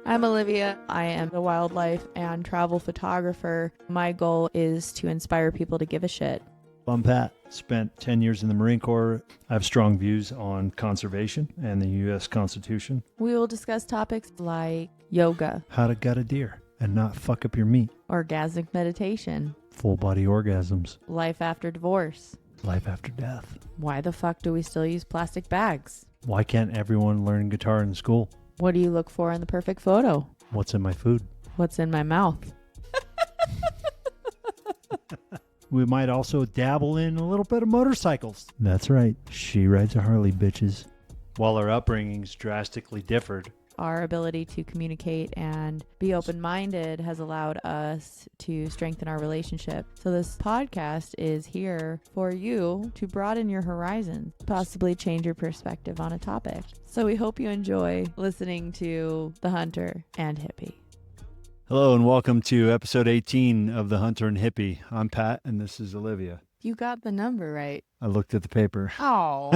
I'm Olivia. I am a wildlife and travel photographer. My goal is to inspire people to give a shit. I'm Pat. Spent 10 years in the Marine Corps. I have strong views on conservation and the U.S. Constitution. We will discuss topics like yoga, How to gut a deer and not fuck up your meat. orgasmic meditation, Full body orgasms. life after divorce. Life after death. Why the fuck do we still use plastic bags? Why can't everyone learn guitar in school? What do you look for in the perfect photo? What's in my food? What's in my mouth? We might also dabble in a little bit of motorcycles. That's right. She rides a Harley, bitches. While our upbringings drastically differed, Our ability to communicate and be open-minded has allowed us to strengthen our relationship. So this podcast is here for you to broaden your horizons, possibly change your perspective on a topic. So we hope you enjoy listening to the Hunter and Hippie. hello and welcome to episode 18 of the Hunter and Hippie. I'm Pat and this is Olivia. You got the number right. I looked at the paper. Oh,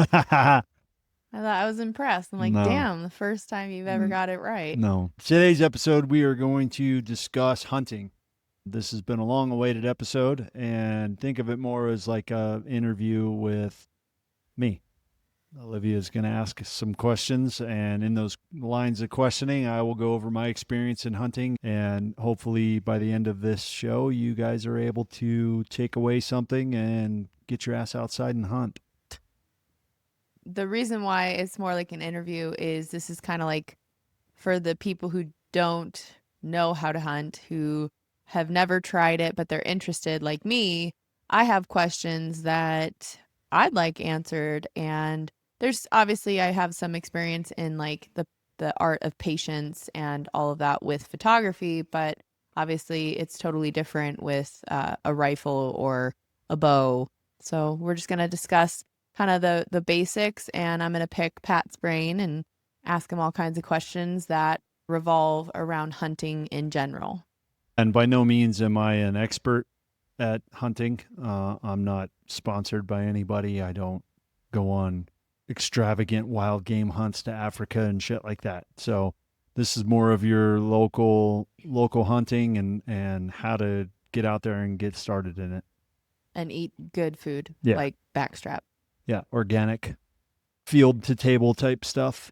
I thought I was impressed. I'm like, No. damn, the first time you've ever got it right. No. Today's episode, we are going to discuss hunting. This has been a long-awaited episode, and think of it more as like an interview with me. Olivia is going to ask some questions, and in those lines of questioning, I will go over my experience in hunting, and hopefully by the end of this show, you guys are able to take away something and get your ass outside and hunt. The reason why it's more like an interview is this is kind of like for the people who don't know how to hunt, who have never tried it, but they're interested like me. I have questions that I'd like answered. And there's obviously, I have some experience in like the art of patience and all of that with photography, but obviously it's totally different with a rifle or a bow. So we're just going to discuss kind of the basics, and I'm going to pick Pat's brain and ask him all kinds of questions that revolve around hunting in general. And by no means am I an expert at hunting. I'm not sponsored by anybody. I don't go on extravagant wild game hunts to Africa and shit like that. So this is more of your local hunting and how to get out there and get started in it. And eat good food, Yeah. like backstrap. Yeah, organic, field to table type stuff.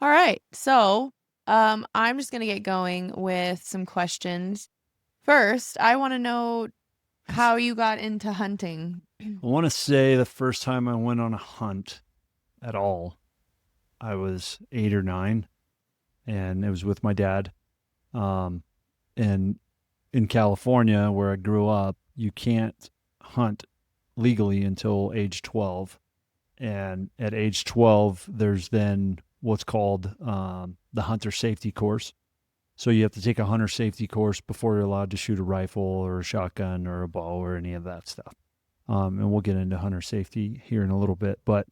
All right. So I'm just going to get going with some questions. First, I want to know how you got into hunting. I want to say the first time I went on a hunt at all, I was 8 or 9, and it was with my dad. And in California, where I grew up, you can't hunt legally until age 12. And at age 12, there's then what's called the hunter safety course. So you have to take a hunter safety course before you're allowed to shoot a rifle or a shotgun or a bow or any of that stuff. And we'll get into hunter safety here in a little bit. But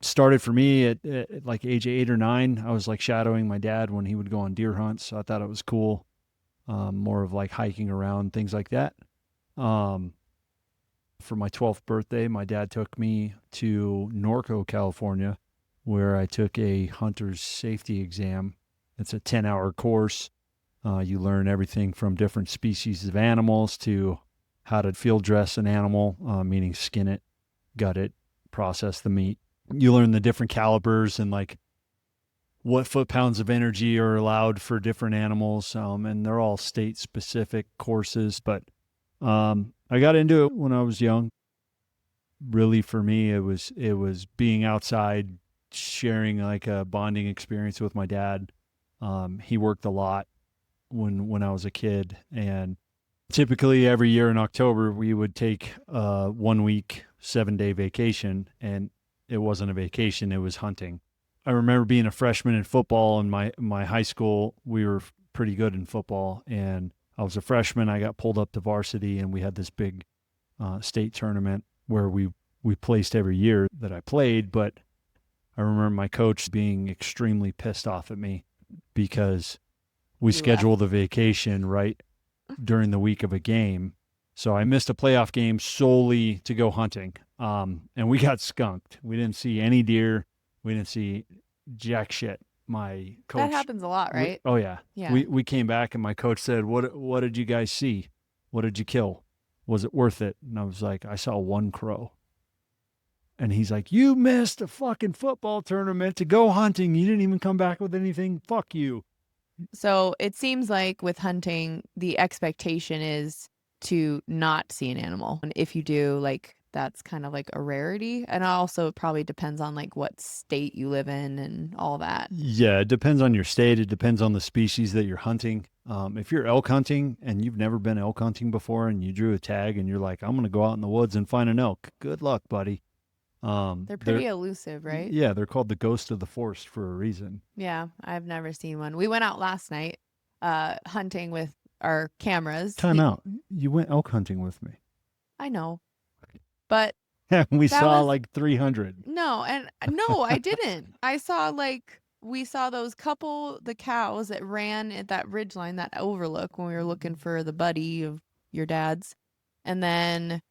started for me at like age 8 or 9. I was like shadowing my dad when he would go on deer hunts. So I thought it was cool. More of like hiking around, things like that. For my 12th birthday, my dad took me to Norco, California, where I took a hunter's safety exam. It's a 10-hour course. You learn everything from different species of animals to how to field dress an animal, meaning skin it, gut it, process the meat. You learn the different calibers and like what foot-pounds of energy are allowed for different animals, and they're all state-specific courses, but I got into it when I was young. Really, for me, it was being outside, sharing like a bonding experience with my dad. He worked a lot when I was a kid, and typically every year in October we would take a 1 week, 7-day vacation, and it wasn't a vacation; it was hunting. I remember being a freshman in football in my high school. We were pretty good in football, and I was a freshman. I got pulled up to varsity, and we had this big state tournament where we placed every year that I played. But I remember my coach being extremely pissed off at me because we scheduled a vacation right during the week of a game. So I missed a playoff game solely to go hunting. And we got skunked. We didn't see any deer. We didn't see jack shit. my That coach, happens a lot, right? oh yeah, Yeah. we came back and my coach said, what did you guys see? What did you kill? Was it worth it? And I was like, I saw one crow. And he's like, you missed a fucking football tournament to go hunting. You didn't even come back with anything. Fuck you. So it seems like with hunting, the expectation is to not see an animal. And if you do, like, that's kind of like a rarity. And also it probably depends on like what state you live in and all that. Yeah, it depends on your state. It depends on the species that you're hunting. If you're elk hunting and you've never been elk hunting before and you drew a tag and you're like, I'm going to go out in the woods and find an elk. Good luck, buddy. They're They're pretty elusive, right? Yeah, they're called the ghost of the forest for a reason. Yeah, I've never seen one. We went out last night hunting with our cameras. Time out. You went elk hunting with me. I know. But We that saw was like 300. no, and no, I didn't. I saw like we saw the cows that ran at that ridge line, that overlook when we were looking for the buddy of your dad's. And then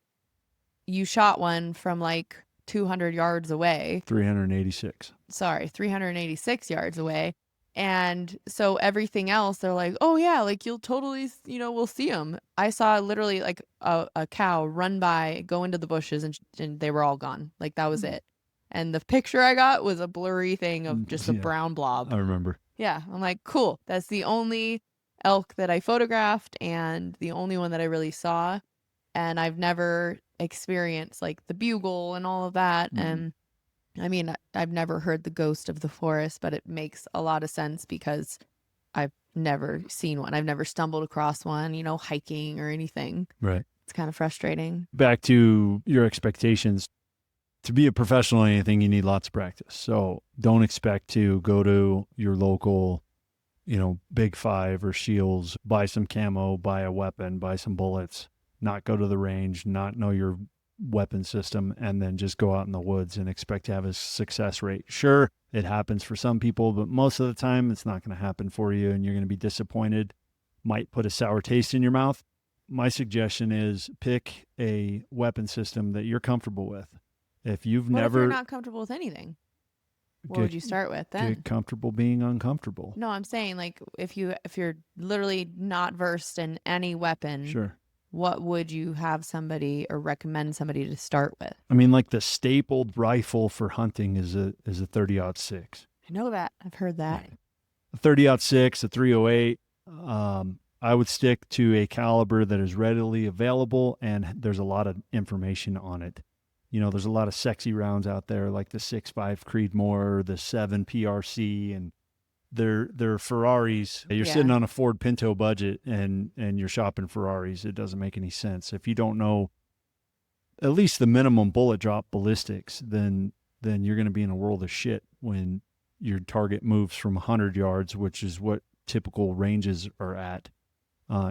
you shot one from like 200 yards away. 386. Sorry, 386 yards away. And so everything else, they're like, oh yeah, like you'll totally, we'll see them. I saw literally like a cow run by, go into the bushes, and they were all gone. Like that was it. And the picture I got was a blurry thing of just a Yeah, brown blob. I remember. Yeah, I'm like, cool. That's the only elk that I photographed and the only one that I really saw. And I've never experienced like the bugle and all of that. And I mean, I've never heard the ghost of the forest, but it makes a lot of sense because I've never seen one. I've never stumbled across one, hiking or anything. Right. It's kind of frustrating. Back to your expectations. To be a professional in anything, you need lots of practice. So don't expect to go to your local, Big Five or Shields, buy some camo, buy a weapon, buy some bullets, not go to the range, not know your weapon system, and then just go out in the woods and expect to have a success rate. Sure, it happens for some people, but most of the time it's not going to happen for you and you're going to be disappointed, might put a sour taste in your mouth. My suggestion is pick a weapon system that you're comfortable with. If you've What if never you're not comfortable with anything? What would you start with then? get comfortable being uncomfortable. No, I'm saying like if you're literally not versed in any weapon, Sure. what would you have somebody or recommend somebody to start with? I mean, like the stapled rifle for hunting is a 30-06. I know that. I've heard that. A 30-06, a 308. I would stick to a caliber that is readily available and there's a lot of information on it. There's a lot of sexy rounds out there like the 6.5 Creedmoor, the 7 PRC, and they're Ferraris. You're sitting on a Ford Pinto budget and you're shopping Ferraris. It doesn't make any sense. If you don't know at least the minimum bullet drop ballistics, then you're going to be in a world of shit when your target moves from 100 yards, which is what typical ranges are at.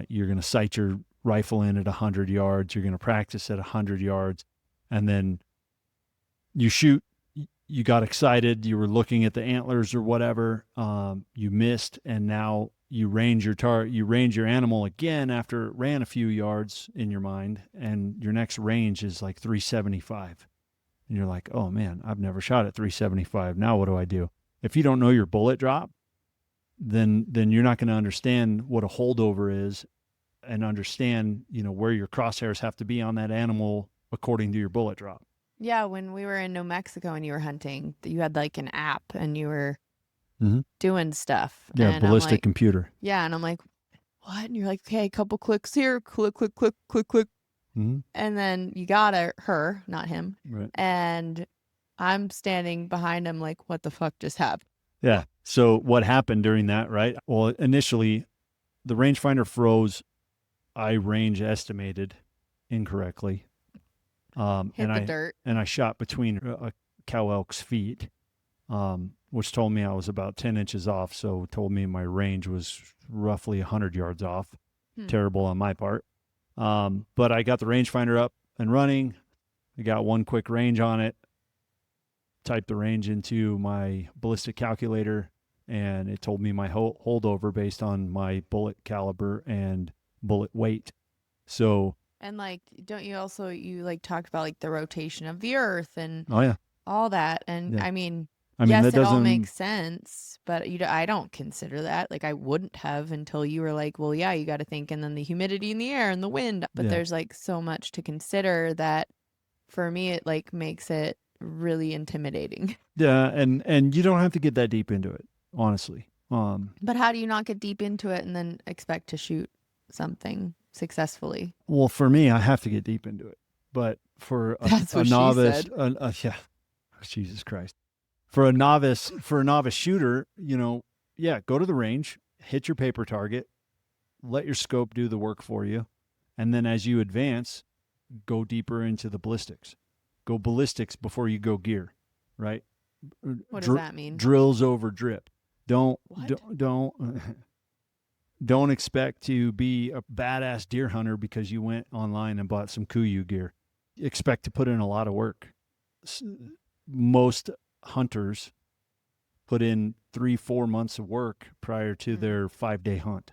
You're going to sight your rifle in at 100 yards. You're going to practice at 100 yards. And then you shoot, you got excited, you were looking at the antlers or whatever, you missed, and now you range your animal again after it ran a few yards in your mind, and your next range is like 375. And you're like, oh man, I've never shot at 375. Now what do I do? If you don't know your bullet drop, then you're not going to understand what a holdover is and understand, where your crosshairs have to be on that animal according to your bullet drop. Yeah, when we were in New Mexico and you were hunting, you had like an app and you were doing stuff. Yeah, and ballistic computer. Yeah, and I'm like, what? And you're like, okay, a couple clicks here, click, click, click, click, click. And then you got her, not him. Right. And I'm standing behind him like, what the fuck just happened? Yeah. So what happened during that, right? Well, initially, the rangefinder froze. I range estimated incorrectly. Hit the dirt. And I shot between a cow elk's feet, which told me I was about 10 inches off. So told me my range was roughly 100 yards off. Terrible on my part. But I got the rangefinder up and running. I got one quick range on it. Typed the range into my ballistic calculator, and it told me my holdover based on my bullet caliber and bullet weight. So, and like, don't you also, you like talked about like the rotation of the earth and oh yeah, all that. And yeah. I mean, I mean, Yes, that it all doesn't, makes sense, but I don't consider that. Like I wouldn't have until you were like, well, yeah, you got to think, and then the humidity in the air and the wind. But yeah. there's like so much to consider that for me, it like makes it really intimidating. Yeah. And you don't have to get that deep into it, honestly. But how do you not get deep into it and then expect to shoot something successfully? Well, for me, I have to get deep into it. But for That's a what she novice, said. yeah, Jesus Christ. For a novice shooter, yeah, go to the range, hit your paper target, let your scope do the work for you. And then as you advance, go deeper into the ballistics. Go ballistics before you go gear, right? What does that mean? Drills over drip. Don't What? don't don't expect to be a badass deer hunter because you went online and bought some Kuiu gear. Expect to put in a lot of work. Most hunters put in 3-4 months of work prior to Mm. their 5-day hunt.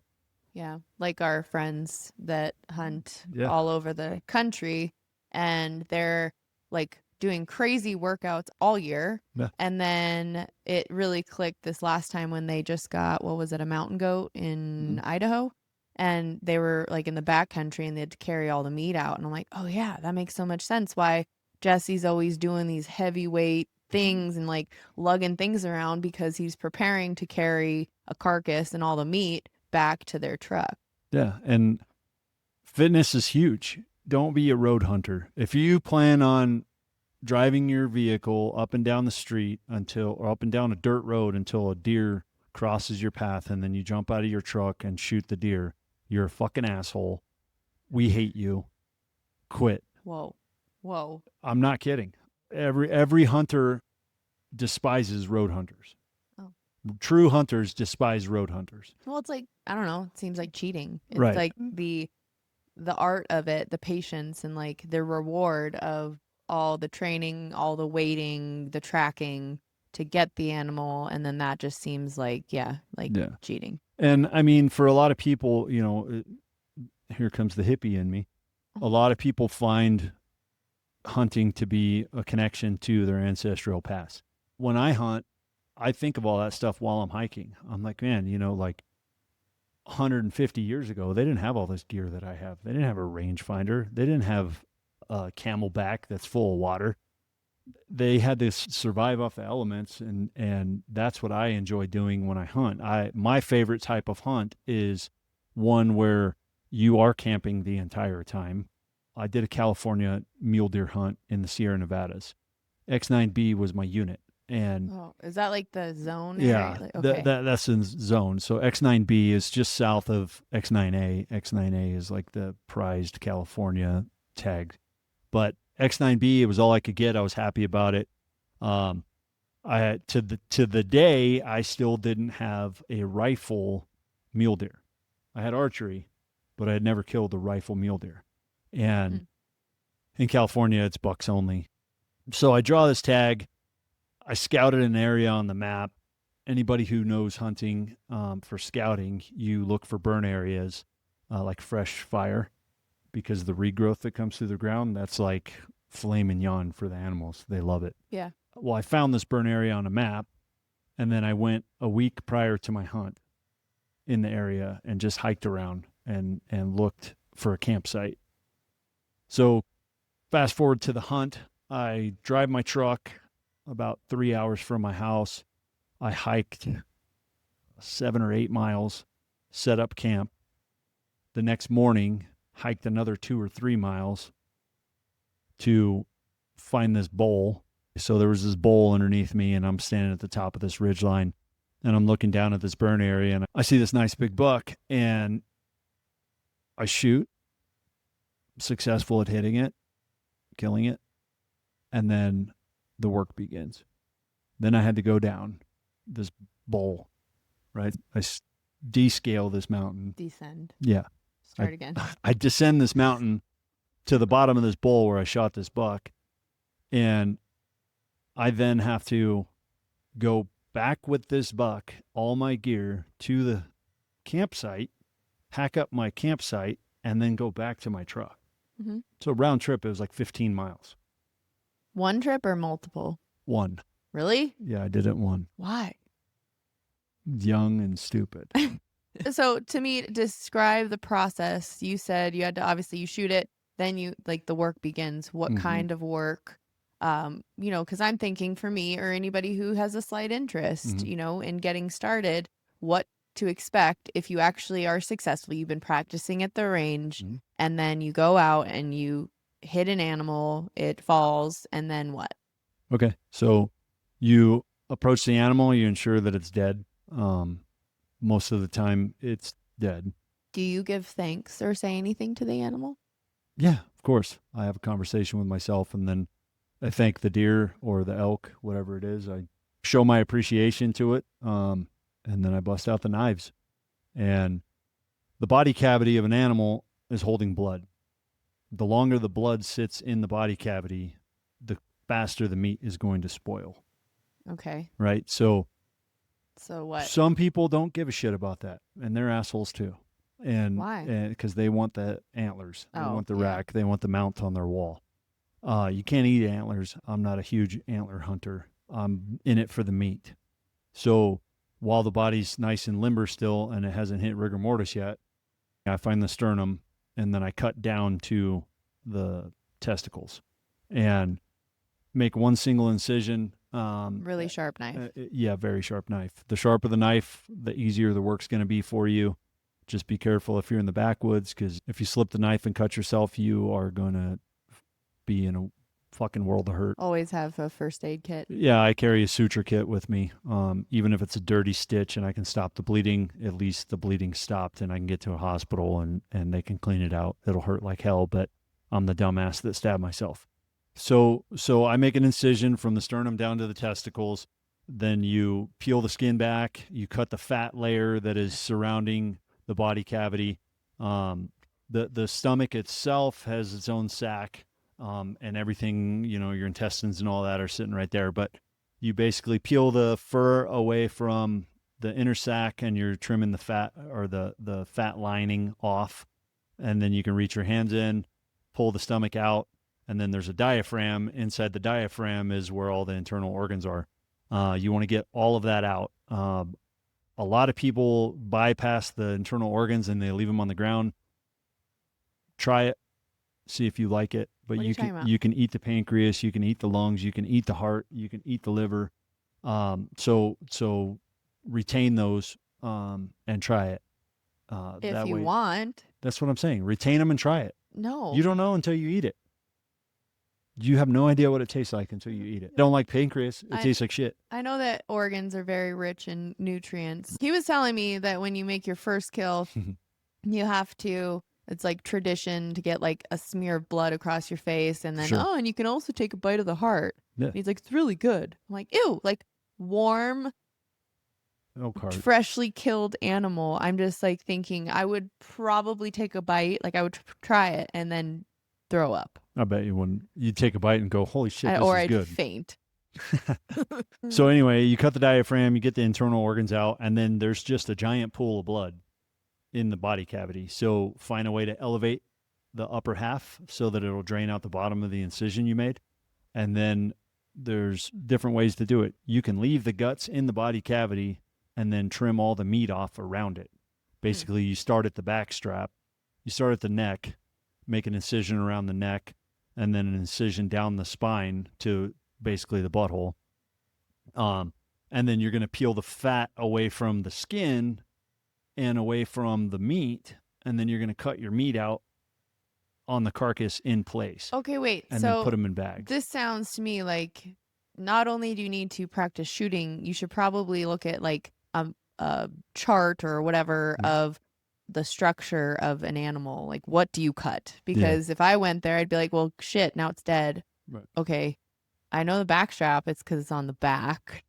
Yeah, like our friends that hunt Yeah. all over the country and they're like doing crazy workouts all year. Yeah. And then it really clicked this last time when they just got, what was it, a mountain goat in Idaho? And they were like in the back country and they had to carry all the meat out. And I'm like, oh, yeah, that makes so much sense why Jesse's always doing these heavyweight things and like lugging things around because he's preparing to carry a carcass and all the meat back to their truck. Yeah. And fitness is huge. Don't be a road hunter. If you plan on driving your vehicle up and down the street or up and down a dirt road until a deer crosses your path and then you jump out of your truck and shoot the deer, you're a fucking asshole. We hate you. Quit. Whoa. Whoa. I'm not kidding. Every hunter despises road hunters. Oh. True hunters despise road hunters. Well, it's like, I don't know, it seems like cheating. It's Right. like the art of it, the patience and like the reward of all the training, all the waiting, the tracking to get the animal and then that just seems like cheating. And I mean, for a lot of people, here comes the hippie in me. A lot of people find hunting to be a connection to their ancestral past. When I hunt, I think of all that stuff while I'm hiking. I'm like, man, like 150 years ago, they didn't have all this gear that I have. They didn't have a rangefinder. They didn't have a camelback that's full of water. They had to survive off the elements, and that's what I enjoy doing when I hunt. My favorite type of hunt is one where you are camping the entire time. I did a California mule deer hunt in the Sierra Nevadas. X9B was my unit. And is that like the zone yeah, area? Like, okay. that's in zone. So X9B is just south of X9A. X9A is like the prized California tag. But X9B, it was all I could get. I was happy about it. I to the day I still didn't have a rifle mule deer. I had archery, but I had never killed a rifle mule deer. And in California, it's bucks only. So I draw this tag. I scouted an area on the map. Anybody who knows hunting for scouting, you look for burn areas like fresh fire because the regrowth that comes through the ground, that's like filet mignon for the animals. They love it. Yeah. Well, I found this burn area on a map, and then I went a week prior to my hunt in the area and just hiked around and looked for a campsite. So fast forward to the hunt. I drive my truck about 3 hours from my house. I hiked 7 or 8 miles, set up camp. The next morning, hiked another 2 or 3 miles to find this bowl. So there was this bowl underneath me, and I'm standing at the top of this ridgeline, and I'm looking down at this burn area, and I see this nice big buck, and I shoot, successful at hitting it, killing it, and then the work begins. Then I had to go down this bowl, right? I descale this mountain. Descend. Yeah. Start again. I descend this mountain to the bottom of this bowl where I shot this buck, and I then have to go back with this buck, all my gear, to the campsite, pack up my campsite, and then go back to my truck. So round trip, it was like 15 miles. One trip or multiple? One. Really? Yeah, I did it one. Why? Young and stupid. So to me, describe the process. You said you had to obviously you shoot it, then you like the work begins. What kind of work? Because I'm thinking for me or anybody who has a slight interest, in getting started, what to expect if you actually are successful. You've been practicing at the range, and then you go out and you hit an animal, it falls, and then what? Okay. So you approach the animal, you ensure that it's dead. Most of the time it's dead. Do you give thanks or say anything to the animal? Yeah, of course. I have a conversation with myself and then I thank the deer or the elk, whatever it is. I show my appreciation to it. And then I bust out the knives. And the body cavity of an animal is holding blood. The longer the blood sits in the body cavity, the faster the meat is going to spoil. Okay. Right? So what? some people don't give a shit about that, and they're assholes too. And Why? Because they want the antlers, they want the yeah. rack, they want the mount on their wall. You can't eat antlers. I'm not a huge antler hunter. I'm in it for the meat. So while the body's nice and limber still and it hasn't hit rigor mortis yet, I find the sternum and then I cut down to the testicles and make one single incision. Really sharp knife. Yeah, very sharp knife. The sharper the knife, the easier the work's going to be for you. Just be careful if you're in the backwoods, because if you slip the knife and cut yourself, you are going to be in a fucking world of hurt. Always have a first aid kit. Yeah, I carry a suture kit with me. Even if it's a dirty stitch and I can stop the bleeding, at least the bleeding stopped and I can get to a hospital and they can clean it out. It'll hurt like hell, but I'm the dumbass that stabbed myself. So I make an incision from the sternum down to the testicles. Then you peel the skin back. You cut the fat layer that is surrounding the body cavity. The stomach itself has its own sac, and everything, your intestines and all that are sitting right there. But you basically peel the fur away from the inner sac and you're trimming the fat or the fat lining off. And then you can reach your hands in, pull the stomach out. And then there's a diaphragm. Inside the diaphragm is where all the internal organs are. You want to get all of that out. A lot of people bypass the internal organs and they leave them on the ground. Try it, see if you like it. But you can eat the pancreas, you can eat the lungs, you can eat the heart, you can eat the liver. So retain those and try it. If you want. That's what I'm saying. Retain them and try it. No. You don't know until you eat it. You have no idea what it tastes like until you eat it. I don't like pancreas. It tastes like shit. I know that organs are very rich in nutrients. He was telling me that when you make your first kill, you have to, it's like tradition to get like a smear of blood across your face. And then, and you can also take a bite of the heart. Yeah. He's like, it's really good. I'm like, ew, like warm, freshly killed animal. I'm just like thinking I would probably take a bite. Like I would try it and then throw up. I bet you wouldn't. You'd take a bite and go, holy shit, this is I'd good. faint. So anyway, you cut the diaphragm, you get the internal organs out, and then there's just a giant pool of blood in the body cavity. So find a way to elevate the upper half so that it'll drain out the bottom of the incision you made. And then there's different ways to do it. You can leave the guts in the body cavity and then trim all the meat off around it. Basically, you start at the back strap, you start at the neck, make an incision around the neck, and then an incision down the spine to basically the butthole. And then you're going to peel the fat away from the skin and away from the meat, and then you're going to cut your meat out on the carcass in place. Okay, wait. And then put them in bags. This sounds to me like not only do you need to practice shooting, you should probably look at like a chart or whatever of the structure of an animal. Like, what do you cut? Because if I went there, I'd be like, well, shit, now it's dead. Right. Okay. I know the back strap, it's because it's on the back.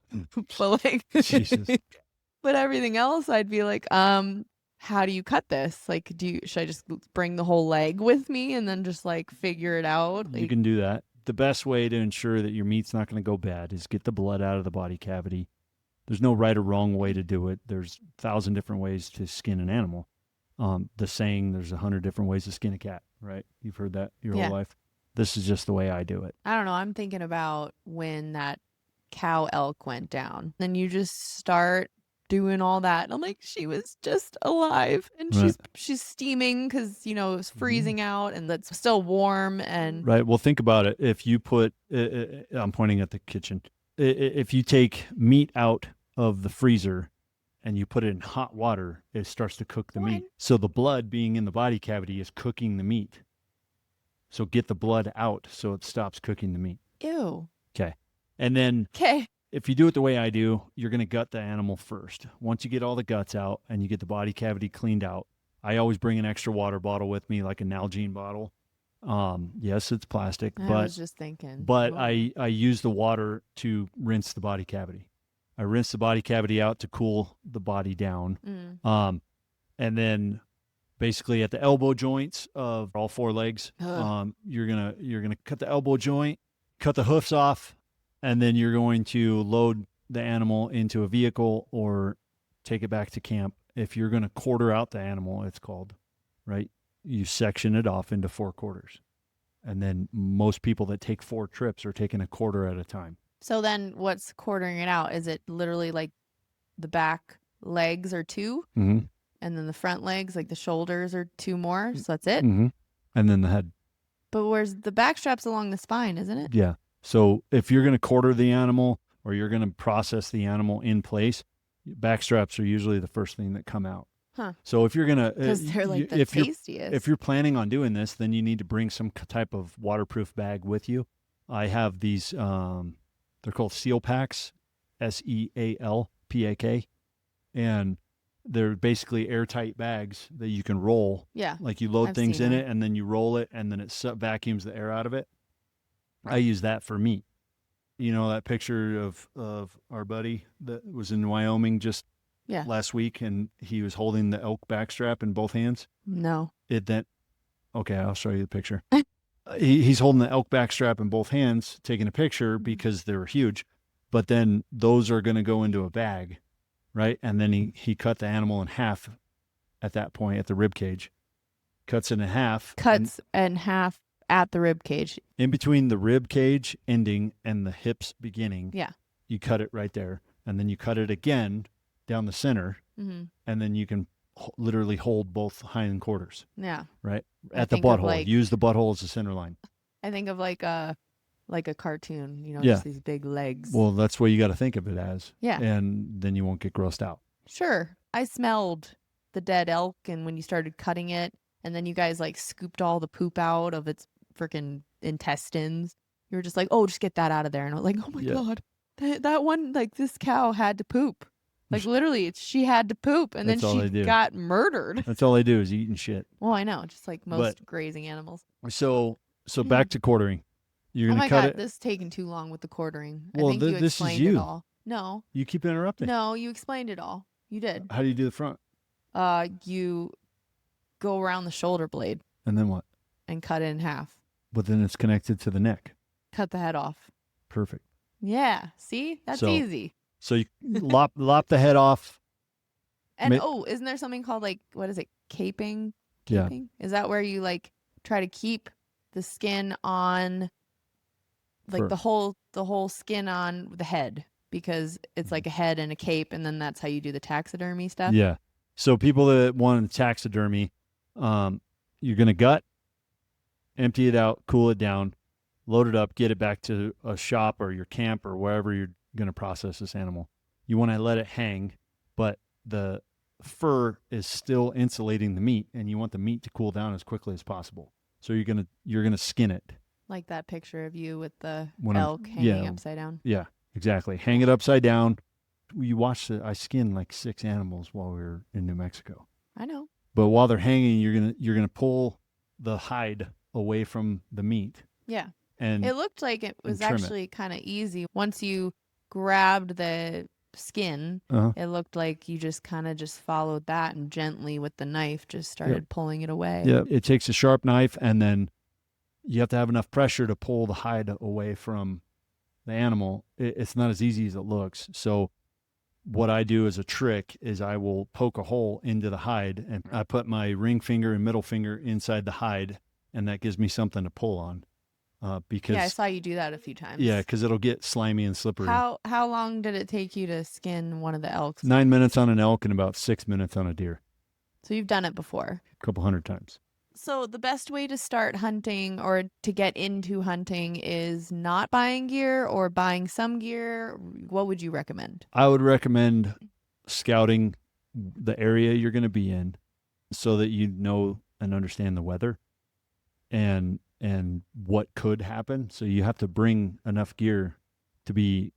But like, Jesus. But everything else, I'd be like, how do you cut this? Like, should I just bring the whole leg with me and then just like figure it out? Like, you can do that. The best way to ensure that your meat's not going to go bad is get the blood out of the body cavity. There's no right or wrong way to do it. There's 1,000 different ways to skin an animal. The saying, there's 100 different ways to skin a cat, right? You've heard that your whole life. This is just the way I do it. I don't know. I'm thinking about when that cow elk went down. Then you just start doing all that. And I'm like, she was just alive, and Right. she's steaming because, you know, it was freezing out and that's still warm. And Right. Well, think about it. If you put, I'm pointing at the kitchen. If you take meat out of the freezer and you put it in hot water, it starts to cook the meat. So the blood being in the body cavity is cooking the meat. So get the blood out so it stops cooking the meat. Ew. Okay. And then if you do it the way I do, you're going to gut the animal first. Once you get all the guts out and you get the body cavity cleaned out, I always bring an extra water bottle with me, like a Nalgene bottle. Yes, it's plastic, I but was just thinking. but Whoa. I use the water to rinse the body cavity. I rinse the body cavity out to cool the body down. And then basically at the elbow joints of all four legs, you're gonna cut the elbow joint, cut the hoofs off, and then you're going to load the animal into a vehicle or take it back to camp. If you're gonna quarter out the animal, it's called, right? You section it off into 4 quarters. And then most people that take 4 trips are taking a quarter at a time. So then what's quartering it out? Is it literally like the back legs are 2? Mm-hmm. And then the front legs, like the shoulders, are 2 more? So that's it? Mm-hmm. And then the head. But where's the back strap's along the spine, isn't it? Yeah. So if you're going to quarter the animal or you're going to process the animal in place, back straps are usually the first thing that come out. Huh. So if you're going to, because they're like the tastiest. If you're planning on doing this, then you need to bring some type of waterproof bag with you. I have these, they're called seal packs, SEALPAK. And they're basically airtight bags that you can roll. Yeah. Like you load I've things seen in that. it and then you roll it and then it vacuums the air out of it. I use that for meat. You know that picture of our buddy that was in Wyoming just last week and he was holding the elk backstrap in both hands? No. Okay, I'll show you the picture. He's holding the elk backstrap in both hands, taking a picture because they were huge. But then those are going to go into a bag, right? And then he cut the animal in half at that point at the rib cage. Cuts it in half. Cuts in half at the rib cage. In between the rib cage ending and the hips beginning. Yeah. You cut it right there. And then you cut it again down the center. Mm-hmm. And then you can literally hold both hind quarters. Yeah. Right? At the butthole. Use the butthole as the center line. I think of like a cartoon, you know, just these big legs. Well, that's what you got to think of it as. Yeah. And then you won't get grossed out. Sure. I smelled the dead elk and when you started cutting it and then you guys like scooped all the poop out of its freaking intestines. You were just like, oh, just get that out of there. And I was like, oh my God, that one, like this cow had to poop. Like literally she had to poop and then she got murdered. That's all they do is eat and shit. Well, I know, just like most grazing animals. So back to quartering. You're going to cut it. This is taking too long with the quartering. Well, I think you this is explained it all. No. You keep interrupting. No, you explained it all. You did. How do you do the front? You go around the shoulder blade. And then what? And cut it in half. But then it's connected to the neck. Cut the head off. Perfect. Yeah. See? That's easy. So you lop the head off. And isn't there something called like, what is it? Caping? Yeah. Is that where you like try to keep the skin on like the whole skin on the head? Because it's like a head and a cape, and then that's how you do the taxidermy stuff. Yeah. So people that want taxidermy, you're going to gut, empty it out, cool it down, load it up, get it back to a shop or your camp or wherever you're going to process this animal. You want to let it hang, but the fur is still insulating the meat, and you want the meat to cool down as quickly as possible. So you're gonna skin it. Like that picture of you with the elk hanging upside down. Yeah. Exactly. Hang it upside down. You watched I skinned like 6 animals while we were in New Mexico. I know. But while they're hanging, you're gonna pull the hide away from the meat. Yeah. And it looked like it was actually kind of easy. Once you grabbed the skin, it looked like you just kind of just followed that and gently with the knife just started pulling it away. Yeah. It takes a sharp knife and then you have to have enough pressure to pull the hide away from the animal. It's not as easy as it looks. So what I do as a trick is I will poke a hole into the hide and I put my ring finger and middle finger inside the hide, and that gives me something to pull on. Yeah, I because saw you do that a few yeah, times. because it'll get slimy and slippery. How long did it take you to skin one of the elks? 9 minutes on an elk and about 6 minutes on a deer, So you've done it before. a couple hundred times. So the best way to start hunting or to get into hunting is not buying gear or buying some gear. What would you recommend? I would recommend scouting the area you're going to be in so that you know and understand the weather and what could happen. So you have to bring enough gear to be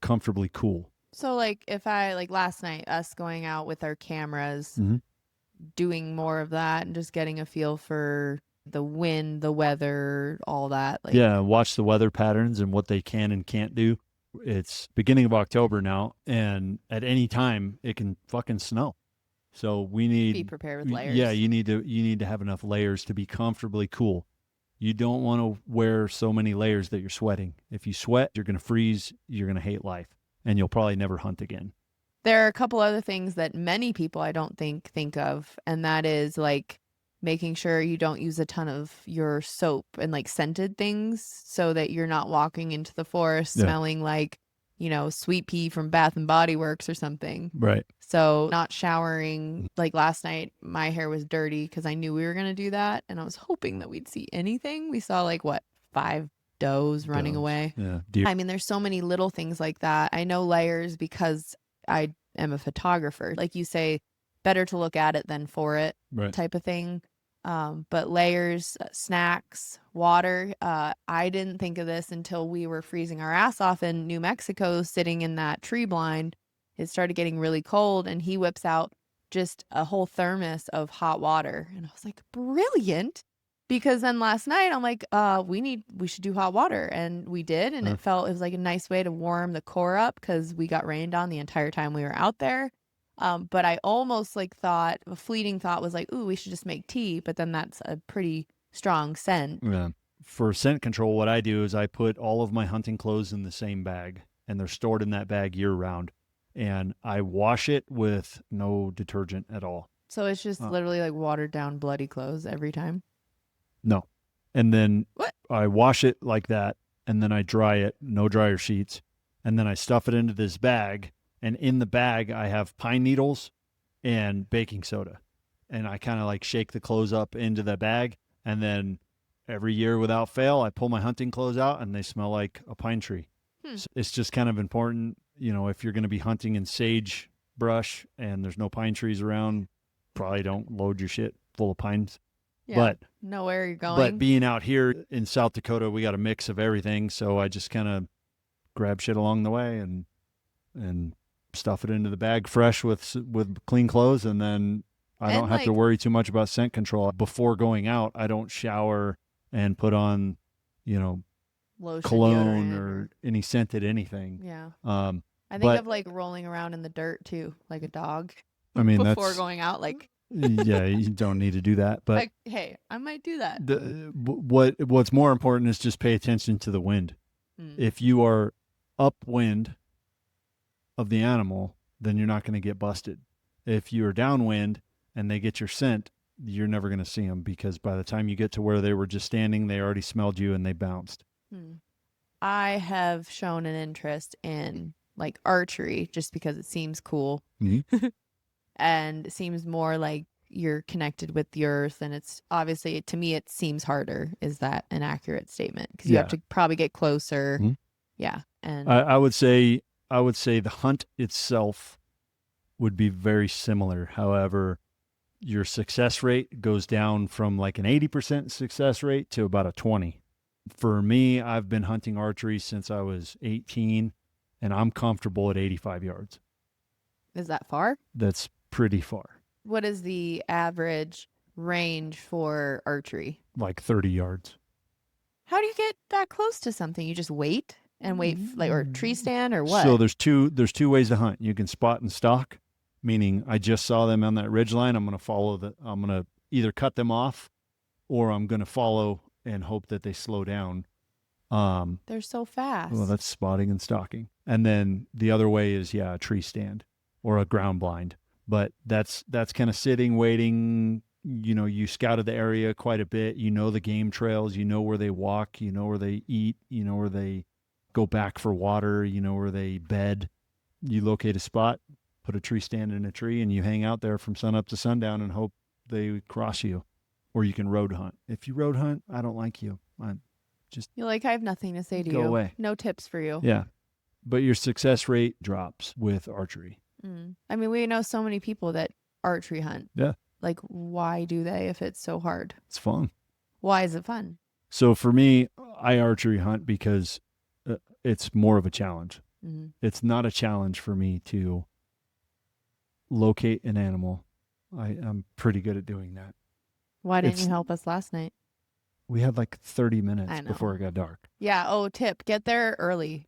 comfortably cool. So like if I like last night us going out with our cameras, Mm-hmm. doing more of that and just getting a feel for the wind, the weather, all that. Like Yeah, watch the weather patterns and what they can and can't do. It's beginning of October now, and at any time it can fucking snow. So we be need, prepared with yeah, layers. you need to have enough layers to be comfortably cool. You don't want to wear so many layers that you're sweating. If you sweat, you're going to freeze, you're going to hate life, and you'll probably never hunt again. There are a couple other things that many people I don't think of, and that is like making sure you don't use a ton of your soap and like scented things so that you're not walking into the forest Yeah. smelling like, sweet pea from Bath and Body Works or something. Right. So not showering. Like last night, my hair was dirty because I knew we were going to do that. And I was hoping that we'd see anything. We saw like what, 5 does running Doves. away. Yeah. Deer. I mean, there's so many little things like that. I know layers because I am a photographer. Like you say, better to look at it than for it Right. type of thing. But layers, snacks, water. I didn't think of this until we were freezing our ass off in New Mexico, sitting in that tree blind. It started getting really cold, and he whips out just a whole thermos of hot water. And I was like, brilliant. Because then last night I'm like, we should do hot water. And we did. And it was like a nice way to warm the core up because we got rained on the entire time we were out there. But I almost like thought, a fleeting thought was like, ooh, we should just make tea. But then that's a pretty strong scent. Yeah. For scent control, what I do is I put all of my hunting clothes in the same bag, and they're stored in that bag year round. And I wash it with no detergent at all. So it's just literally like watered down bloody clothes every time. No. And then What? I wash it like that, and then I dry it, no dryer sheets. And then I stuff it into this bag. And in the bag, I have pine needles and baking soda. And I kind of like shake the clothes up into the bag. And then every year without fail, I pull my hunting clothes out and they smell like a pine tree. So it's just kind of important, if you're going to be hunting in sage brush and there's no pine trees around, probably don't load your shit full of pines. Yeah, But know where you're going. But being out here in South Dakota, we got a mix of everything. So I just kind of grab shit along the way and stuff it into the bag fresh with clean clothes, and then I don't have to worry too much about scent control. Before going out, I don't shower and put on, Lotion, cologne or any scented anything. Yeah. I think of like rolling around in the dirt too, like a dog. I mean, before going out, like yeah, you don't need to do that. But like, hey, I might do that. What's more important is just pay attention to the wind. If you are upwind of the animal, then you're not going to get busted. If you're downwind and they get your scent, you're never going to see them, because by the time you get to where they were just standing, they already smelled you and they bounced. I have shown an interest in like archery just because it seems cool. And it seems more like you're connected with the earth, and it's obviously, to me, it seems harder. Is that an accurate statement? Because you have to probably get closer. Yeah. And I would say the hunt itself would be very similar. However, your success rate goes down from like an 80% success rate to about a 20. For me, I've been hunting archery since I was 18, and I'm comfortable at 85 yards. Is that far? That's pretty far. What is the average range for archery? Like 30 yards. How do you get that close to something? You just wait and wait, like, or tree stand, or what? So there's two ways to hunt. You can spot and stalk, meaning I just saw them on that ridge line. I'm going to either cut them off, or I'm going to follow and hope that they slow down. They're so fast. Well, that's spotting and stalking. And then the other way is, a tree stand or a ground blind. But that's kind of sitting, waiting, you scouted the area quite a bit. You know the game trails. You know where they walk. You know where they eat. You know where they go back for water. You know where they bed. You locate a spot, put a tree stand in a tree, and you hang out there from sun up to sundown and hope they cross you. Or you can road hunt. If you road hunt, I don't like you. You're like, I have nothing to say to Go you. away. No tips for you. Yeah. But your success rate drops with archery. I mean, we know so many people that archery hunt. Yeah. Like, why do they if it's so hard? It's fun. Why is it fun? So for me, I archery hunt because it's more of a challenge. It's not a challenge for me to locate an animal. I'm pretty good at doing that. Why didn't you help us last night? We had like 30 minutes before it got dark. Yeah. Oh, tip. Get there early.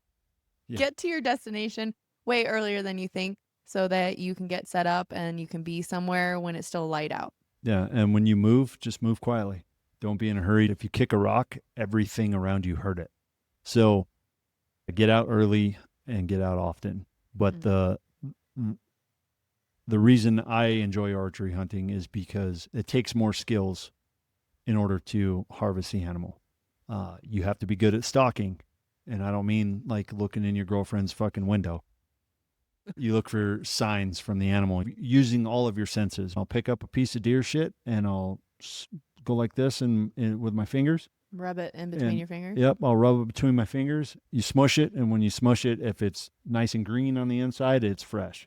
Yeah. Get to your destination way earlier than you think so that you can get set up and you can be somewhere when it's still light out. Yeah. And when you move, just move quietly. Don't be in a hurry. If you kick a rock, everything around you heard it. So get out early and get out often. But the reason I enjoy archery hunting is because it takes more skills in order to harvest the animal. You have to be good at stalking. And I don't mean like looking in your girlfriend's fucking window. You look for signs from the animal using all of your senses. I'll pick up a piece of deer shit and I'll go like this and with my fingers. Rub it in between your fingers? Yep, I'll rub it between my fingers. You smush it, and when you smush it, if it's nice and green on the inside, it's fresh.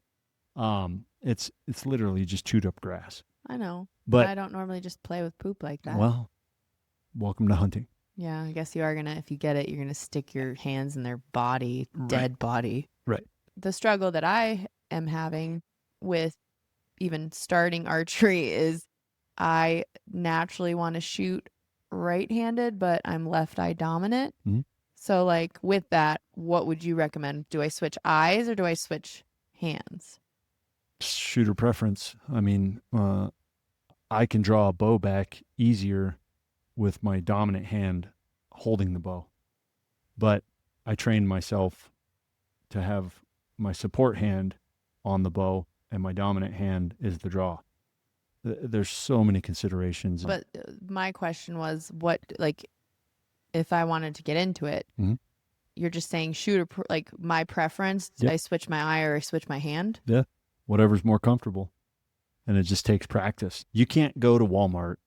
It's literally just chewed up grass. I know. But I don't normally just play with poop like that. Well, welcome to hunting. Yeah, I guess you are going to, if you get it, you're going to stick your hands in their body, dead body. Right. The struggle that I am having with even starting archery is I naturally want to shoot right-handed, but I'm left eye dominant. So like with that, what would you recommend? Do I switch eyes or do I switch hands? Shooter preference. I mean, I can draw a bow back easier with my dominant hand holding the bow. But I trained myself to have my support hand on the bow and my dominant hand is the draw. There's so many considerations. But my question was what, like, if I wanted to get into it, you're just saying shooter, like my preference, I switch my eye or I switch my hand? Yeah. Whatever's more comfortable. And it just takes practice. You can't go to Walmart,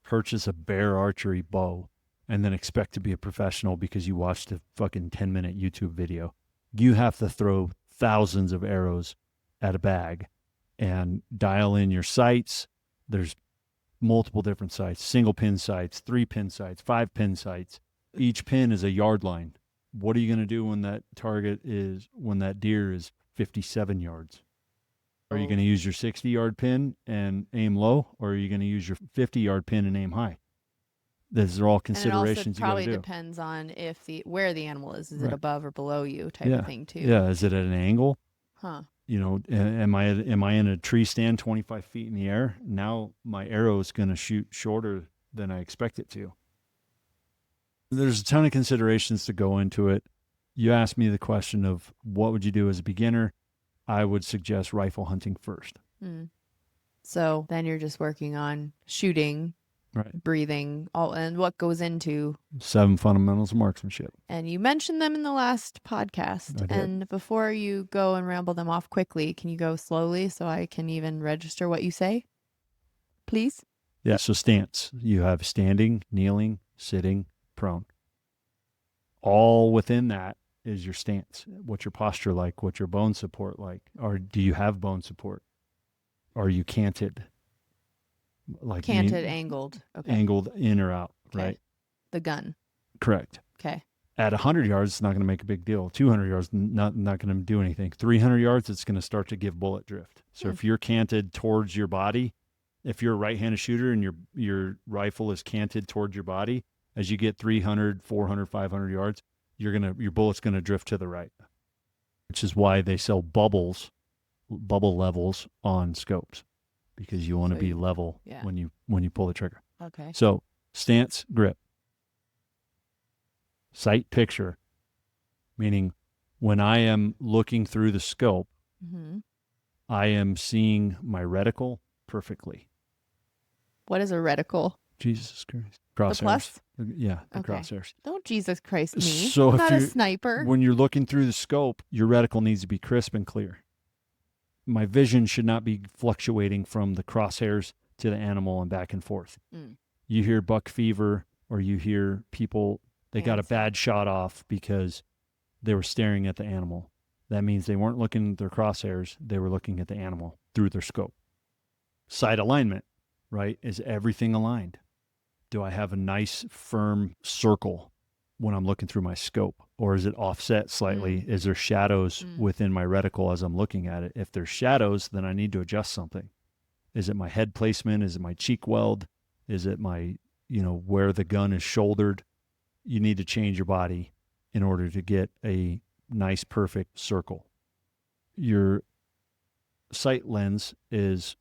purchase a bear archery bow, and then expect to be a professional because you watched a fucking 10-minute YouTube video. You have to throw thousands of arrows at a bag and dial in your sights. There's multiple different sights, single pin sights, 3-pin sights, 5-pin sights. Each pin is a yard line. What are you going to do when that deer is 57 yards? Are you going to use your 60-yard pin and aim low, or are you going to use your 50-yard pin and aim high? These are all considerations you got to do. And it also probably depends on where the animal is. Is it above or below you type of thing too? Yeah. Is it at an angle? Huh. Am I in a tree stand 25 feet in the air? Now my arrow is going to shoot shorter than I expect it to. There's a ton of considerations to go into it. You asked me the question of what would you do as a beginner? I would suggest rifle hunting first. So then you're just working on shooting, breathing, and what goes into 7 fundamentals of marksmanship. And you mentioned them in the last podcast. And before you go and ramble them off quickly, can you go slowly so I can even register what you say? Please? Yeah. So stance. You have standing, kneeling, sitting, prone. All within that is your stance. What's your posture like? What's your bone support like? Or do you have bone support? Are you canted? Angled. Okay. Angled in or out, right? The gun. Correct. Okay. At 100 yards, it's not going to make a big deal. 200 yards, not going to do anything. 300 yards, it's going to start to give bullet drift. So if you're canted towards your body, if you're a right-handed shooter and your rifle is canted towards your body, as you get 300, 400, 500 yards, your bullet's going to drift to the right, which is why they sell bubble levels on scopes, because you want to be level when you pull the trigger. Okay. So stance, grip, sight picture, meaning when I am looking through the scope, I am seeing my reticle perfectly. What is a reticle? Jesus Christ. The Crosshairs. plus? Yeah, the Okay. crosshairs. Don't Jesus Christ me. So I'm if not a you sniper. when you're looking through the scope, your reticle needs to be crisp and clear. My vision should not be fluctuating from the crosshairs to the animal and back and forth. Mm. You hear buck fever, or you hear people, they got a Fancy. bad shot off because they were staring at the animal. That means they weren't looking at their crosshairs, they were looking at the animal through their scope. Sight alignment, right? Is everything aligned? Do I have a nice firm circle when I'm looking through my scope? Or is it offset slightly? Is there shadows within my reticle as I'm looking at it? If there's shadows, then I need to adjust something. Is it my head placement? Is it my cheek weld? Is it my, where the gun is shouldered? You need to change your body in order to get a nice, perfect circle. Your sight lens is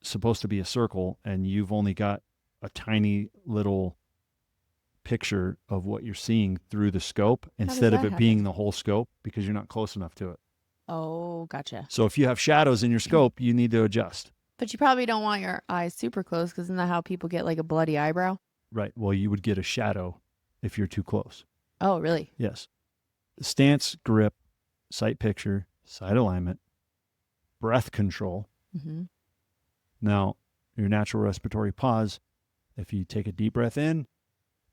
supposed to be a circle, and you've only got a tiny little picture of what you're seeing through the scope instead of it being the whole scope because you're not close enough to it. Oh, gotcha. So if you have shadows in your scope, you need to adjust. But you probably don't want your eyes super close because isn't that how people get like a bloody eyebrow? Right. Well, you would get a shadow if you're too close. Oh, really? Yes. Stance, grip, sight picture, sight alignment, breath control. Mm-hmm. Now, your natural respiratory pause, if you take a deep breath in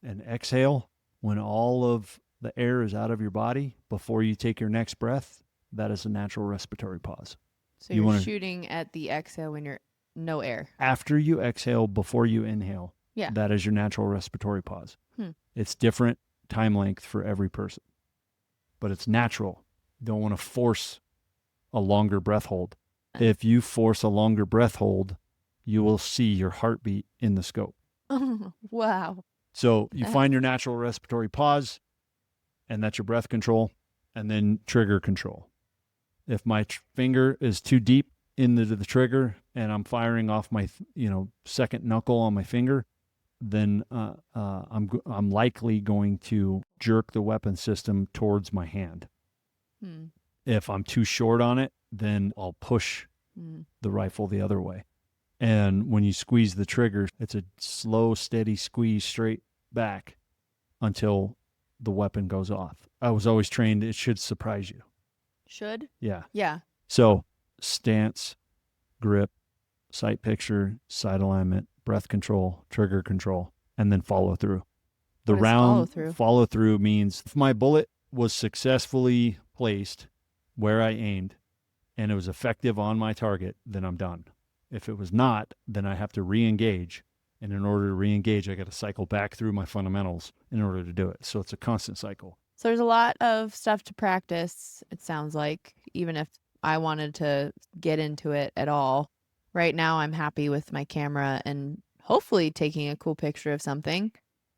and exhale, when all of the air is out of your body before you take your next breath, that is a natural respiratory pause. So you're shooting at the exhale when you're no air. After you exhale, before you inhale, that is your natural respiratory pause. It's different time length for every person, but it's natural. You don't want to force a longer breath hold. If you force a longer breath hold, you will see your heartbeat in the scope. Wow. So you find your natural respiratory pause, and that's your breath control, and then trigger control. If my finger is too deep into the trigger and I'm firing off my, second knuckle on my finger, then I'm likely going to jerk the weapon system towards my hand. If I'm too short on it, then I'll push the rifle the other way. And when you squeeze the trigger, it's a slow, steady squeeze straight back until the weapon goes off. I was always trained it should surprise you. Should? Yeah. Yeah. So stance, grip, sight picture, sight alignment, breath control, trigger control, and then follow through. The round follow through means if my bullet was successfully placed where I aimed and it was effective on my target, then I'm done. If it was not, then I have to re-engage. And in order to re-engage, I got to cycle back through my fundamentals in order to do it. So it's a constant cycle. So there's a lot of stuff to practice, it sounds like, even if I wanted to get into it at all. Right now, I'm happy with my camera and hopefully taking a cool picture of something.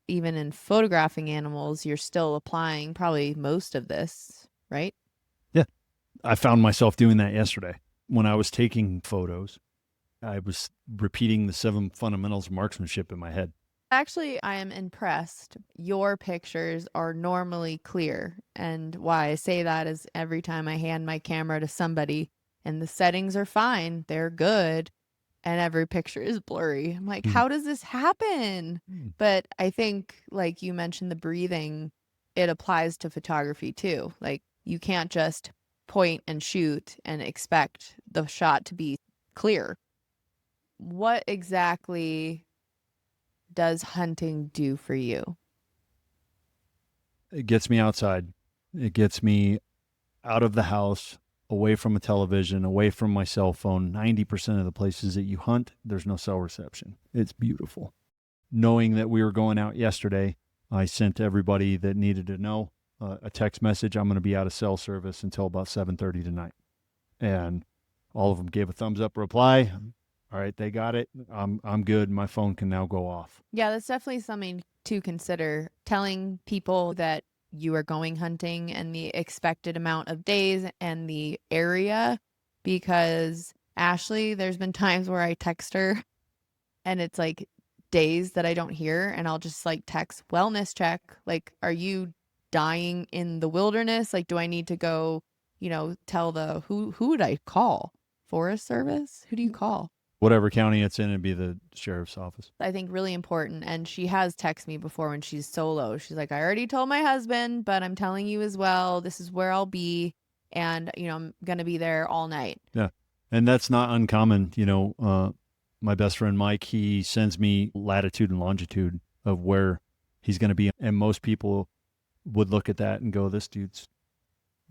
Even in photographing animals, you're still applying probably most of this, right? Yeah. I found myself doing that yesterday. When I was taking photos, I was repeating the 7 fundamentals of marksmanship in my head. Actually, I am impressed. Your pictures are normally clear. And why I say that is every time I hand my camera to somebody and the settings are fine, they're good, and every picture is blurry. I'm like, how does this happen? But I think, like you mentioned, the breathing, it applies to photography too. Like, you can't just point and shoot and expect the shot to be clear. What exactly does hunting do for you? It gets me outside. It gets me out of the house, away from a television, away from my cell phone. 90% of the places that you hunt, there's no cell reception. It's beautiful. Knowing that we were going out yesterday, I sent everybody that needed to know a text message. I'm going to be out of cell service until about 7:30 tonight. And all of them gave a thumbs up reply. All right, they got it. I'm good. My phone can now go off. Yeah, that's definitely something to consider. Telling people that you are going hunting and the expected amount of days and the area, because Ashley, there's been times where I text her and it's like days that I don't hear, and I'll just like text wellness check. Like, are you dying in the wilderness? Like, do I need to go, tell who would I call? Forest Service? Who do you call? Whatever county it's in, it'd be the sheriff's office. I think really important. And she has texted me before when she's solo. She's like, I already told my husband, but I'm telling you as well. This is where I'll be. And, I'm going to be there all night. Yeah. And that's not uncommon. My best friend Mike, he sends me latitude and longitude of where he's going to be. And most people would look at that and go, this dude's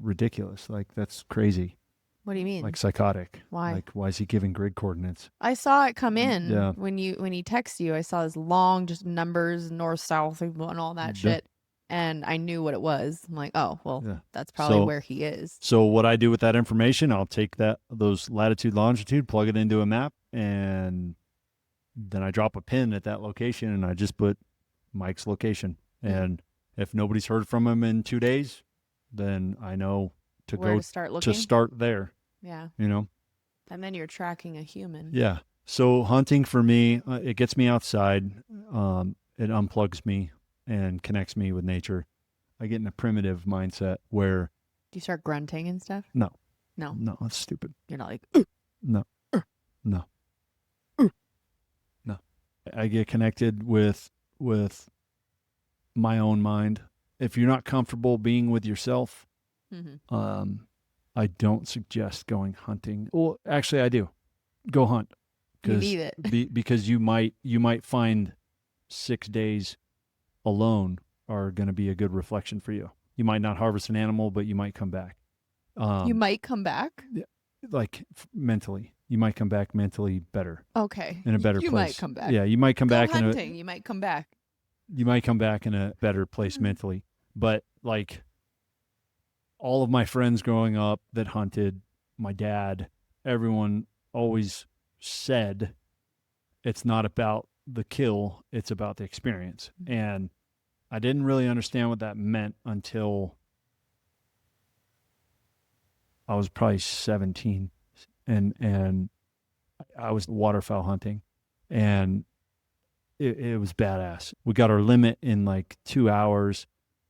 ridiculous. Like, that's crazy. What do you mean? Like psychotic. Why? Like, why is he giving grid coordinates? I saw it come in Yeah. when he texted you. I saw this long just numbers, north, south, and all that shit. And I knew what it was. I'm like, oh, well, that's probably where he is. So what I do with that information, I'll take those latitude, longitude, plug it into a map, and then I drop a pin at that location, and I just put Mike's location. And if nobody's heard from him in 2 days, then I know to where go to start looking. To start there. Yeah. And then you're tracking a human. Yeah. So hunting for me, it gets me outside. It unplugs me and connects me with nature. I get in a primitive mindset where... Do you start grunting and stuff? No. No. No, that's stupid. You're not like... No. No. No. I get connected with my own mind. If you're not comfortable being with yourself, I don't suggest going hunting. Well, actually, I do. Go hunt. You need it. Because you might find 6 days alone are going to be a good reflection for you. You might not harvest an animal, but you might come back. You might come back? Like mentally. You might come back mentally better. Okay. In a better place. You might come back. Yeah, you might come back hunting. You might come back. You might come back in a better place mentally. But like all of my friends growing up that hunted, my dad, everyone always said it's not about the kill, it's about the experience. And I didn't really understand what that meant until I was probably 17 and I was waterfowl hunting, and it was badass. We got our limit in like 2 hours.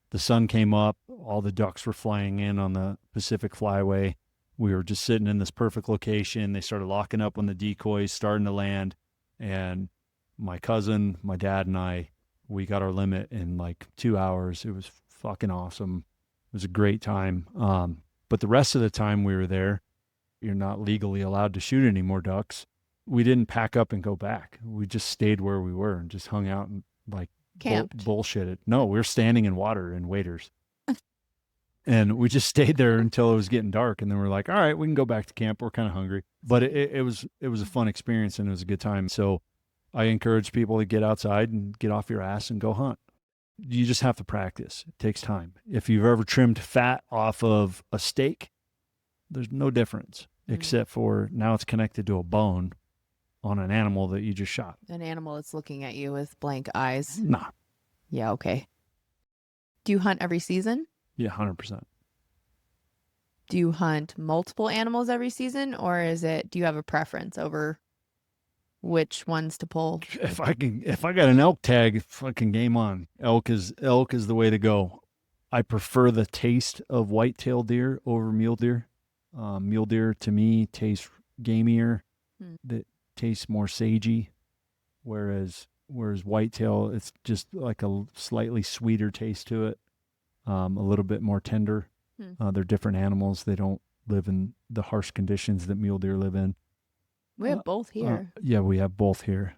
The sun came up, all the ducks were flying in on the Pacific Flyway. We were just sitting in this perfect location. They started locking up on the decoys, starting to land, and my cousin, my dad, and I, we got our limit in like 2 hours. It was fucking awesome. It was a great time. But the rest of the time we were there, you're not legally allowed to shoot any more ducks. We didn't pack up and go back. We just stayed where we were and just hung out and like bullshitted. No, we were standing in water in waders. And we just stayed there until it was getting dark. And then we're like, all right, we can go back to camp. We're kind of hungry. But it was a fun experience and it was a good time. So I encourage people to get outside and get off your ass and go hunt. You just have to practice. It takes time. If you've ever trimmed fat off of a steak, there's no difference except for now it's connected to a bone on an animal that you just shot. An animal that's looking at you with blank eyes. Nah. Yeah, okay. Do you hunt every season? Yeah, 100%. Do you hunt multiple animals every season, or do you have a preference over which ones to pull? If I got an elk tag, fucking game on. Elk is the way to go. I prefer the taste of whitetail deer over mule deer. Mule deer to me tastes gamier. That tastes more sagey, whereas whitetail, it's just like a slightly sweeter taste to it. A little bit more tender. They're different animals. They don't live in the harsh conditions that mule deer live in. We have both here. Yeah, we have both here.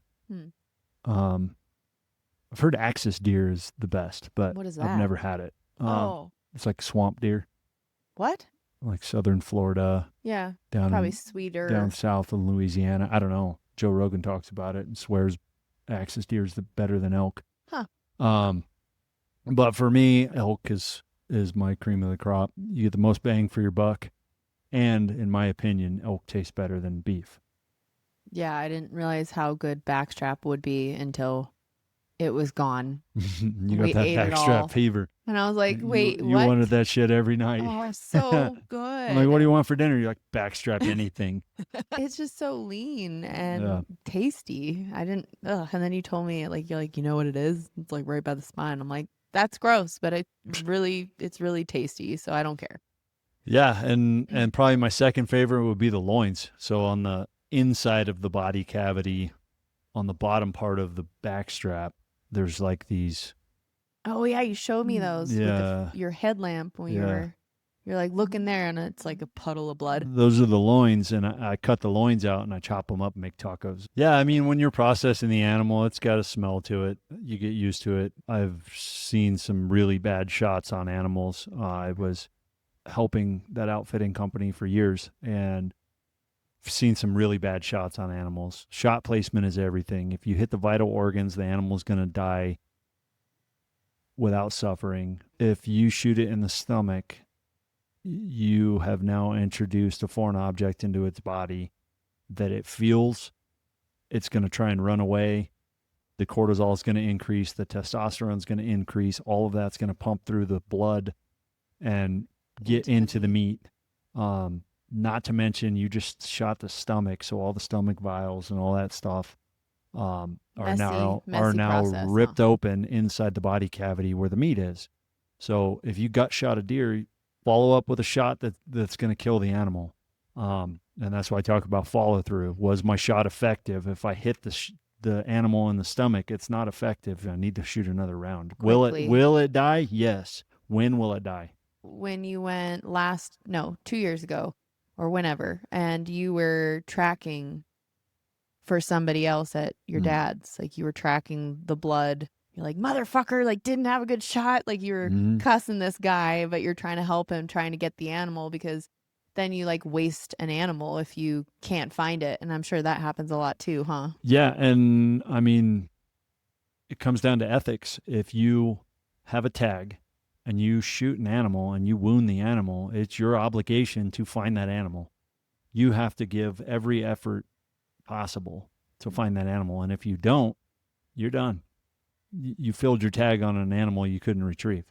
I've heard axis deer is the best, but what is that? I've never had it. It's like swamp deer. What? Like southern Florida. Yeah. Down probably sweeter. Down south of Louisiana. I don't know. Joe Rogan talks about it and swears axis deer is better than elk. But for me, elk is my cream of the crop. You get the most bang for your buck. And in my opinion, elk tastes better than beef. Yeah, I didn't realize how good backstrap would be until it was gone. You got that backstrap fever. And I was like, wait, you what? wanted that shit every night. Oh, so good. I'm like, what do you want for dinner? You're like, backstrap anything. It's just so lean and tasty. And then you told me, like, you're like, you know what it is? It's like right by the spine. I'm like, that's gross, but it's really tasty, so I don't care. Yeah, and probably my second favorite would be the loins. So on the inside of the body cavity on the bottom part of the back strap, there's like these. Oh yeah, you showed me those with Yeah. your headlamp when Yeah. you're like looking there and it's like a puddle of blood. Those are the loins, and I cut the loins out and I chop them up and make tacos. Yeah, I mean, when you're processing the animal, it's got a smell to it. You get used to it. I've seen some really bad shots on animals. I was helping that outfitting company for years, and I've seen some really bad shots on animals. Shot placement is everything. If you hit the vital organs, the animal's going to die without suffering. If you shoot it in the stomach, you have now introduced a foreign object into its body that it feels. It's going to try and run away. The cortisol is going to increase. The testosterone is going to increase. All of that's going to pump through the blood and get into the meat. Not to mention, you just shot the stomach, so all the stomach vials and all that stuff are now process, ripped open inside the body cavity where the meat is. So if you gut shot a deer, follow up with a shot that's going to kill the animal. And that's why I talk about follow through. Was my shot effective? If I hit the animal in the stomach, it's not effective. I need to shoot another round. Quickly. Will it die? Yes. When will it die? When you went 2 years ago or whenever, and you were tracking for somebody else at your dad's, like you were tracking the blood. You're like, motherfucker, like didn't have a good shot. Like you were cussing this guy, but you're trying to help him, trying to get the animal, because then you like waste an animal if you can't find it. And I'm sure that happens a lot too, huh? Yeah. And I mean, it comes down to ethics. If you have a tag and you shoot an animal and you wound the animal, it's your obligation to find that animal. You have to give every effort possible to find that animal. And if you don't, you're done. You filled your tag on an animal you couldn't retrieve.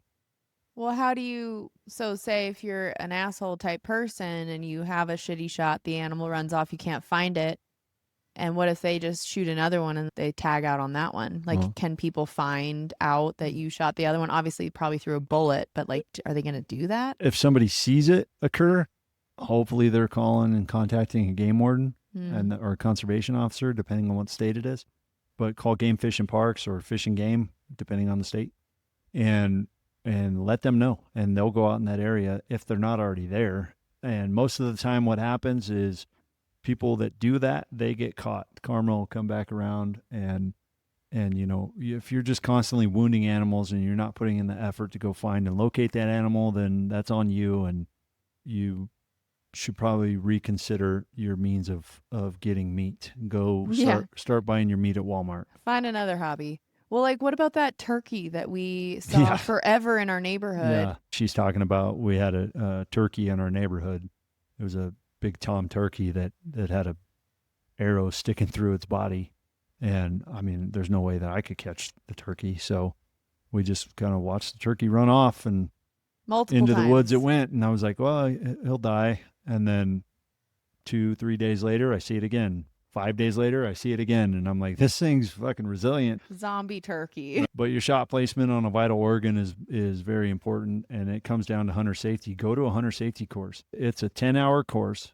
Well, how do you, so say if you're an asshole type person and you have a shitty shot, the animal runs off, you can't find it. And what if they just shoot another one and they tag out on that one? Like, can people find out that you shot the other one? Obviously, probably through a bullet, but like, are they going to do that? If somebody sees it occur, hopefully they're calling and contacting a game warden or a conservation officer, depending on what state it is. But call Game Fish and Parks or Fish and Game, depending on the state, and let them know, and they'll go out in that area if they're not already there. And most of the time, what happens is people that do that, they get caught. Karma will come back around, and you know, if you're just constantly wounding animals and you're not putting in the effort to go find and locate that animal, then that's on you, and you should probably reconsider your means of getting meat. Go start buying your meat at Walmart. Find another hobby. Well, like, what about that turkey that we saw forever in our neighborhood? Yeah, she's talking about, we had a turkey in our neighborhood. It was a big tom turkey that had a arrow sticking through its body. And I mean, there's no way that I could catch the turkey. So we just kind of watched the turkey run off, and into the woods it went. And I was like, well, he'll die. And then 2-3 days later, I see it again. 5 days later, I see it again. And I'm like, this thing's fucking resilient. Zombie turkey. But your shot placement on a vital organ is very important. And it comes down to hunter safety. Go to a hunter safety course. It's a 10-hour course.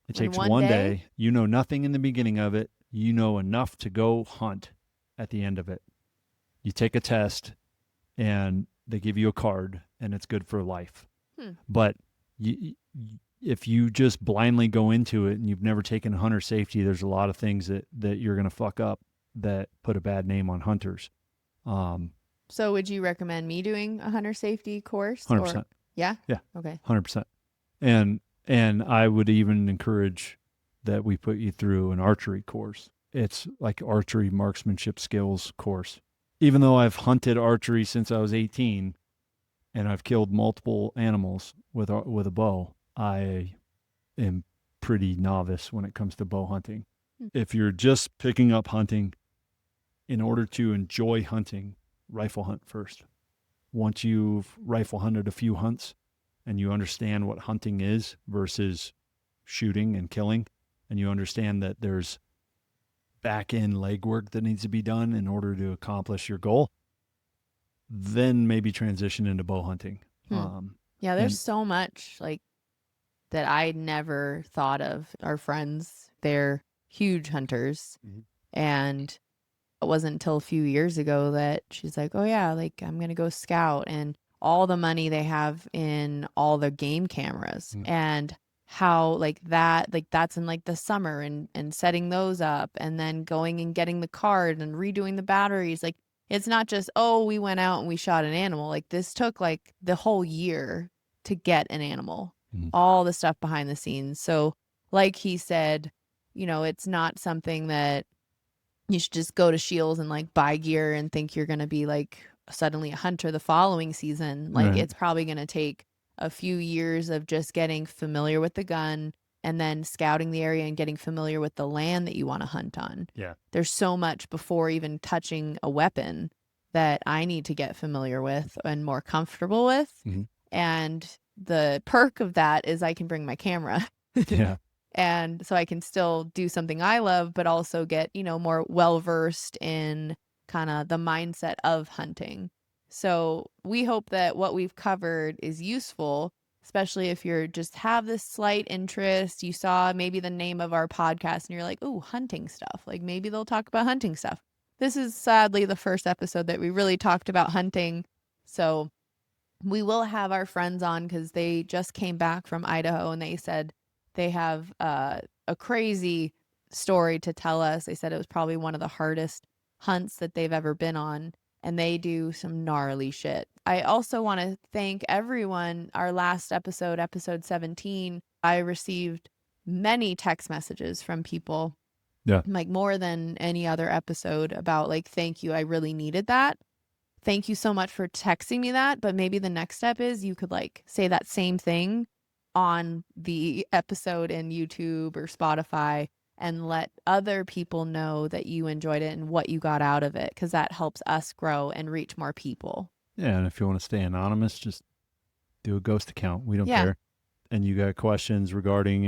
It takes one day. You know nothing in the beginning of it. You know enough to go hunt at the end of it. You take a test, and they give you a card, and it's good for life. But if you just blindly go into it and you've never taken hunter safety, there's a lot of things that you're going to fuck up that put a bad name on hunters. So would you recommend me doing a hunter safety course? 100%. Or, yeah? Yeah. Okay. 100%. And I would even encourage that we put you through an archery course. It's like archery marksmanship skills course. Even though I've hunted archery since I was 18 and I've killed multiple animals with a bow, I am pretty novice when it comes to bow hunting. If you're just picking up hunting, in order to enjoy hunting, rifle hunt first. Once you've rifle hunted a few hunts and you understand what hunting is versus shooting and killing, and you understand that there's back end legwork that needs to be done in order to accomplish your goal, then maybe transition into bow hunting. Yeah, there's so much, like, that I never thought of. Our friends, they're huge hunters. And it wasn't until a few years ago that she's like, oh yeah, like I'm going to go scout, and all the money they have in all the game cameras and how like that's in like the summer and setting those up and then going and getting the card and redoing the batteries. Like it's not just, oh, we went out and we shot an animal. Like this took like the whole year to get an animal, all the stuff behind the scenes. So like he said, you know, it's not something that you should just go to Shields and like buy gear and think you're going to be like suddenly a hunter the following season. Like it's probably going to take a few years of just getting familiar with the gun and then scouting the area and getting familiar with the land that you want to hunt on. Yeah. There's so much before even touching a weapon that I need to get familiar with and more comfortable with. And the perk of that is I can bring my camera. Yeah. And so I can still do something I love, but also get, you know, more well-versed in kind of the mindset of hunting. So we hope that what we've covered is useful, especially if you're just have this slight interest. You saw maybe the name of our podcast and you're like, oh, hunting stuff. Like maybe they'll talk about hunting stuff. This is sadly the first episode that we really talked about hunting. So we will have our friends on because they just came back from Idaho and they said they have a crazy story to tell us. They said it was probably one of the hardest hunts that they've ever been on, and they do some gnarly shit. I also want to thank everyone. Our last episode, episode 17, I received many text messages from people, like more than any other episode, about like, thank you, I really needed that. Thank you so much for texting me that. But maybe the next step is you could like say that same thing on the episode in YouTube or Spotify and let other people know that you enjoyed it and what you got out of it, because that helps us grow and reach more people. Yeah, and if you want to stay anonymous, just do a ghost account. We don't care. And you got questions regarding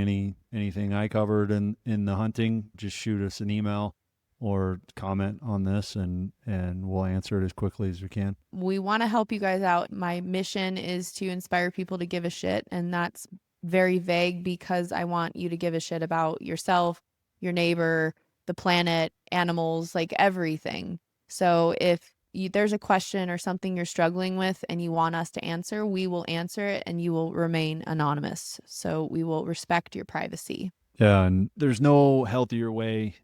anything I covered in the hunting, just shoot us an email or comment on this and we'll answer it as quickly as we can. We want to help you guys out. My mission is to inspire people to give a shit, and that's very vague because I want you to give a shit about yourself, your neighbor, the planet, animals, like everything. So if there's a question or something you're struggling with and you want us to answer, we will answer it and you will remain anonymous. So we will respect your privacy. Yeah, and there's no healthier way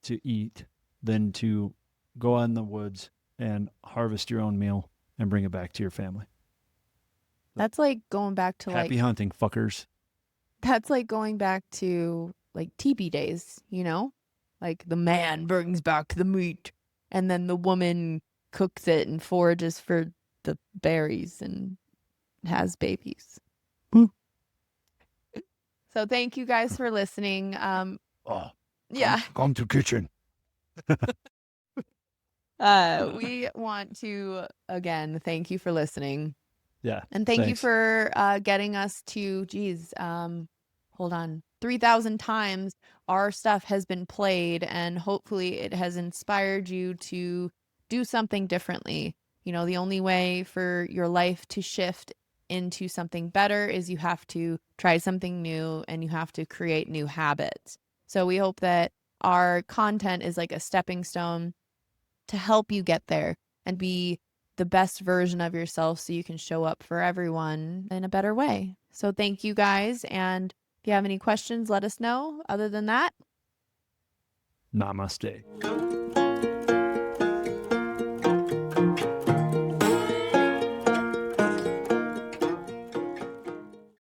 to eat than to go out in the woods and harvest your own meal and bring it back to your family. That's like going back to Happy hunting, fuckers. That's like going back to like teepee days, you know? Like the man brings back the meat and then the woman cooks it and forages for the berries and has babies. So thank you guys for listening. Come to kitchen. We want to again thank you for listening. Yeah. And thank you for getting us to, hold on, 3,000 times our stuff has been played, and hopefully it has inspired you to do something differently. You know, the only way for your life to shift into something better is you have to try something new and you have to create new habits. So we hope that our content is like a stepping stone to help you get there and be the best version of yourself so you can show up for everyone in a better way. So thank you guys. And if you have any questions, let us know. Other than that, namaste.